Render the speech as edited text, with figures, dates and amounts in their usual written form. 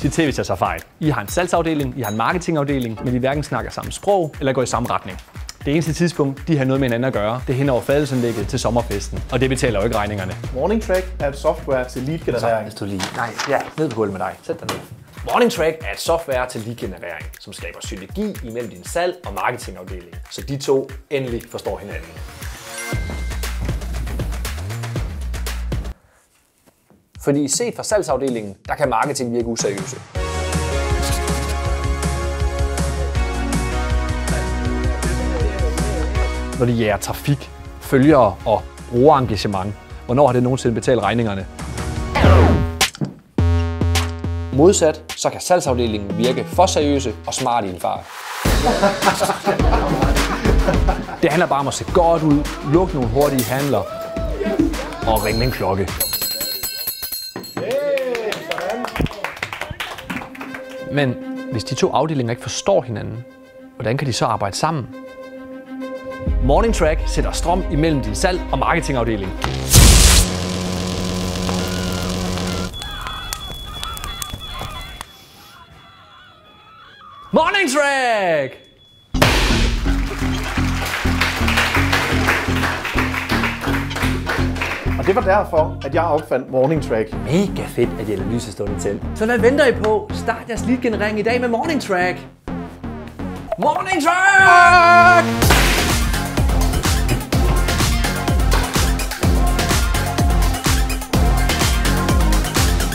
Sig til, hvis jeg tager fejl. I har en salgsafdeling, I har en marketingafdeling, men I hverken snakker samme sprog eller går i samme retning. Det eneste tidspunkt, de har noget med hinanden at gøre, det er hen over fadelsanlægget til sommerfesten. Og det betaler jo ikke regningerne. Morning Track er et software til lead-generering. Hvis du lige... Nej, ja, ned på gulvet med dig. Sæt dig ned. Morning Track er et software til lead-generering, som skaber synergi imellem din salg- og marketingafdeling, så de to endelig forstår hinanden. Fordi set fra salgsafdelingen, der kan marketing virke useriøse. Når de jager trafik, følgere og brugerengagement, hvornår har det nogensinde betalt regningerne? Modsat, så kan salgsafdelingen virke for seriøse og smart i en fart. Det handler bare om at se godt ud, lukke nogle hurtige handler og ringe en klokke. Men hvis de to afdelinger ikke forstår hinanden, hvordan kan de så arbejde sammen? Morning Track sætter strøm imellem din salg- og marketingafdeling. Morning Track! Og det var derfor, at jeg opfandt Morning Track. Mega fedt, at I lader lyset stå til. Så hvad venter I på? Start jeres lead-generering i dag med Morning Track! Morning Track!